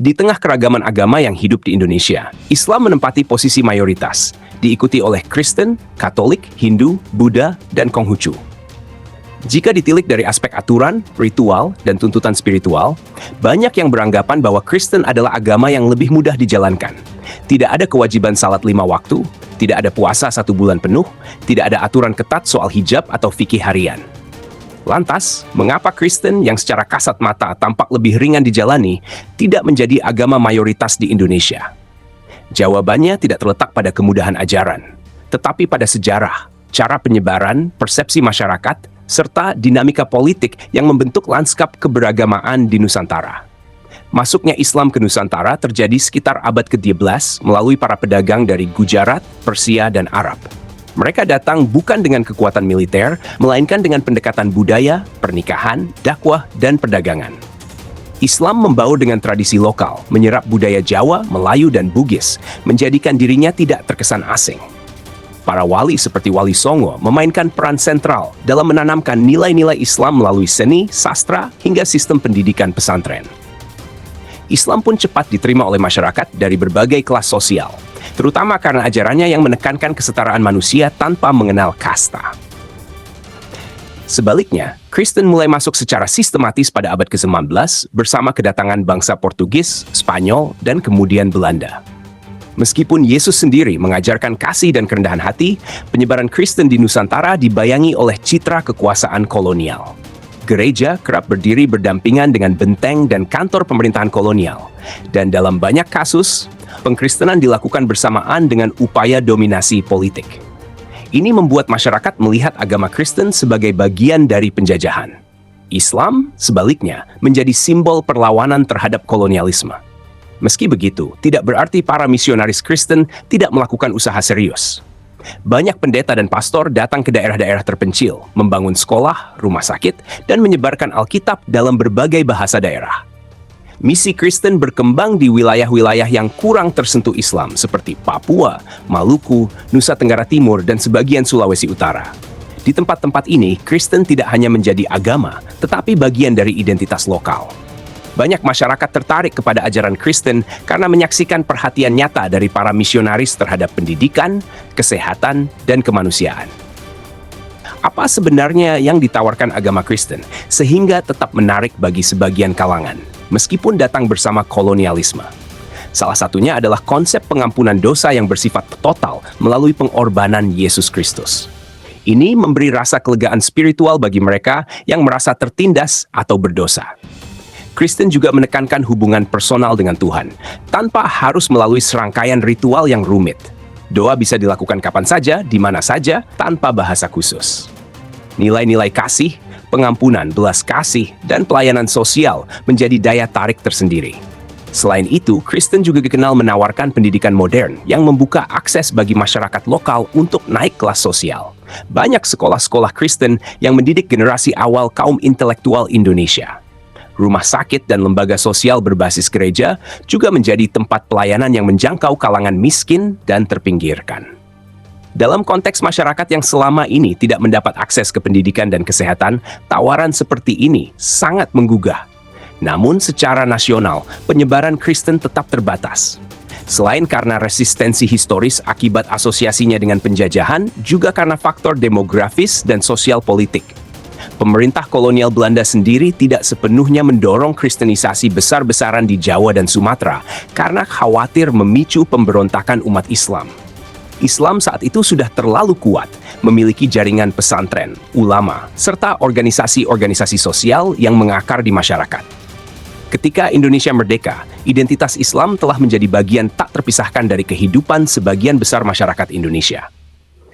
Di tengah keragaman agama yang hidup di Indonesia, Islam menempati posisi mayoritas, diikuti oleh Kristen, Katolik, Hindu, Buddha, dan Konghucu. Jika ditilik dari aspek aturan, ritual, dan tuntutan spiritual, banyak yang beranggapan bahwa Kristen adalah agama yang lebih mudah dijalankan. Tidak ada kewajiban salat 5 waktu, tidak ada puasa 1 bulan penuh, tidak ada aturan ketat soal hijab atau fikih harian. Lantas, mengapa Kristen yang secara kasat mata tampak lebih ringan dijalani tidak menjadi agama mayoritas di Indonesia? Jawabannya tidak terletak pada kemudahan ajaran, tetapi pada sejarah, cara penyebaran, persepsi masyarakat, serta dinamika politik yang membentuk lanskap keberagamaan di Nusantara. Masuknya Islam ke Nusantara terjadi sekitar abad ke-12 melalui para pedagang dari Gujarat, Persia, dan Arab. Mereka datang bukan dengan kekuatan militer, melainkan dengan pendekatan budaya, pernikahan, dakwah, dan perdagangan. Islam membaur dengan tradisi lokal, menyerap budaya Jawa, Melayu, dan Bugis, menjadikan dirinya tidak terkesan asing. Para wali seperti Wali Songo memainkan peran sentral dalam menanamkan nilai-nilai Islam melalui seni, sastra, hingga sistem pendidikan pesantren. Islam pun cepat diterima oleh masyarakat dari berbagai kelas sosial, terutama karena ajarannya yang menekankan kesetaraan manusia tanpa mengenal kasta. Sebaliknya, Kristen mulai masuk secara sistematis pada abad ke-19 bersama kedatangan bangsa Portugis, Spanyol, dan kemudian Belanda. Meskipun Yesus sendiri mengajarkan kasih dan kerendahan hati, penyebaran Kristen di Nusantara dibayangi oleh citra kekuasaan kolonial. Gereja kerap berdiri berdampingan dengan benteng dan kantor pemerintahan kolonial, dan dalam banyak kasus, pengkristenan dilakukan bersamaan dengan upaya dominasi politik. Ini membuat masyarakat melihat agama Kristen sebagai bagian dari penjajahan. Islam, sebaliknya, menjadi simbol perlawanan terhadap kolonialisme. Meski begitu, tidak berarti para misionaris Kristen tidak melakukan usaha serius. Banyak pendeta dan pastor datang ke daerah-daerah terpencil, membangun sekolah, rumah sakit, dan menyebarkan Alkitab dalam berbagai bahasa daerah. Misi Kristen berkembang di wilayah-wilayah yang kurang tersentuh Islam seperti Papua, Maluku, Nusa Tenggara Timur, dan sebagian Sulawesi Utara. Di tempat-tempat ini, Kristen tidak hanya menjadi agama, tetapi bagian dari identitas lokal. Banyak masyarakat tertarik kepada ajaran Kristen karena menyaksikan perhatian nyata dari para misionaris terhadap pendidikan, kesehatan, dan kemanusiaan. Apa sebenarnya yang ditawarkan agama Kristen sehingga tetap menarik bagi sebagian kalangan, meskipun datang bersama kolonialisme? Salah satunya adalah konsep pengampunan dosa yang bersifat total melalui pengorbanan Yesus Kristus. Ini memberi rasa kelegaan spiritual bagi mereka yang merasa tertindas atau berdosa. Kristen juga menekankan hubungan personal dengan Tuhan, tanpa harus melalui serangkaian ritual yang rumit. Doa bisa dilakukan kapan saja, di mana saja, tanpa bahasa khusus. Nilai-nilai kasih, pengampunan, belas kasih, dan pelayanan sosial menjadi daya tarik tersendiri. Selain itu, Kristen juga dikenal menawarkan pendidikan modern yang membuka akses bagi masyarakat lokal untuk naik kelas sosial. Banyak sekolah-sekolah Kristen yang mendidik generasi awal kaum intelektual Indonesia. Rumah sakit dan lembaga sosial berbasis gereja juga menjadi tempat pelayanan yang menjangkau kalangan miskin dan terpinggirkan. Dalam konteks masyarakat yang selama ini tidak mendapat akses ke pendidikan dan kesehatan, tawaran seperti ini sangat menggugah. Namun secara nasional, penyebaran Kristen tetap terbatas. Selain karena resistensi historis akibat asosiasinya dengan penjajahan, juga karena faktor demografis dan sosial politik. Pemerintah kolonial Belanda sendiri tidak sepenuhnya mendorong kristenisasi besar-besaran di Jawa dan Sumatera karena khawatir memicu pemberontakan umat Islam. Islam saat itu sudah terlalu kuat, memiliki jaringan pesantren, ulama, serta organisasi-organisasi sosial yang mengakar di masyarakat. Ketika Indonesia merdeka, identitas Islam telah menjadi bagian tak terpisahkan dari kehidupan sebagian besar masyarakat Indonesia.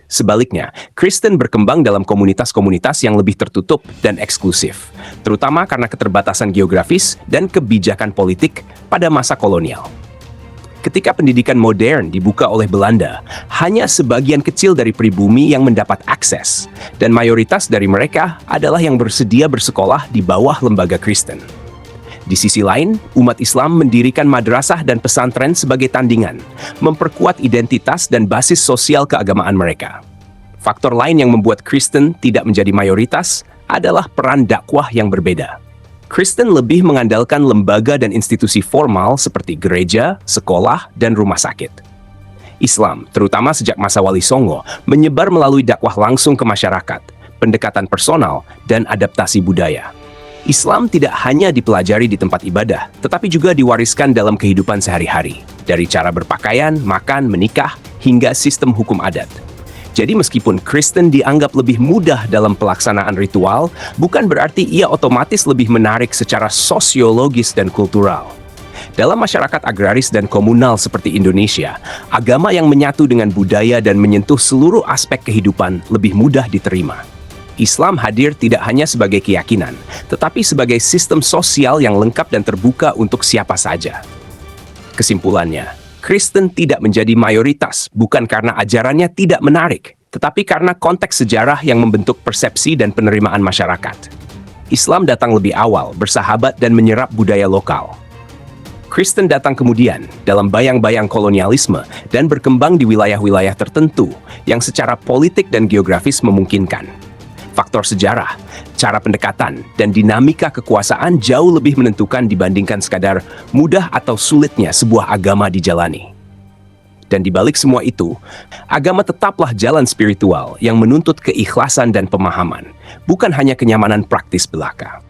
Sebaliknya, Kristen berkembang dalam komunitas-komunitas yang lebih tertutup dan eksklusif, terutama karena keterbatasan geografis dan kebijakan politik pada masa kolonial. Ketika pendidikan modern dibuka oleh Belanda, hanya sebagian kecil dari pribumi yang mendapat akses, dan mayoritas dari mereka adalah yang bersedia bersekolah di bawah lembaga Kristen. Di sisi lain, umat Islam mendirikan madrasah dan pesantren sebagai tandingan, memperkuat identitas dan basis sosial keagamaan mereka. Faktor lain yang membuat Kristen tidak menjadi mayoritas adalah peran dakwah yang berbeda. Kristen lebih mengandalkan lembaga dan institusi formal seperti gereja, sekolah, dan rumah sakit. Islam, terutama sejak masa Wali Songo, menyebar melalui dakwah langsung ke masyarakat, pendekatan personal, dan adaptasi budaya. Islam tidak hanya dipelajari di tempat ibadah, tetapi juga diwariskan dalam kehidupan sehari-hari, dari cara berpakaian, makan, menikah, hingga sistem hukum adat. Jadi meskipun Kristen dianggap lebih mudah dalam pelaksanaan ritual, bukan berarti ia otomatis lebih menarik secara sosiologis dan kultural. Dalam masyarakat agraris dan komunal seperti Indonesia, agama yang menyatu dengan budaya dan menyentuh seluruh aspek kehidupan lebih mudah diterima. Islam hadir tidak hanya sebagai keyakinan, tetapi sebagai sistem sosial yang lengkap dan terbuka untuk siapa saja. Kesimpulannya, Kristen tidak menjadi mayoritas bukan karena ajarannya tidak menarik, tetapi karena konteks sejarah yang membentuk persepsi dan penerimaan masyarakat. Islam datang lebih awal, bersahabat dan menyerap budaya lokal. Kristen datang kemudian dalam bayang-bayang kolonialisme dan berkembang di wilayah-wilayah tertentu yang secara politik dan geografis memungkinkan. Faktor sejarah, cara pendekatan, dan dinamika kekuasaan jauh lebih menentukan dibandingkan sekadar mudah atau sulitnya sebuah agama dijalani. Dan di balik semua itu, agama tetaplah jalan spiritual yang menuntut keikhlasan dan pemahaman, bukan hanya kenyamanan praktis belaka.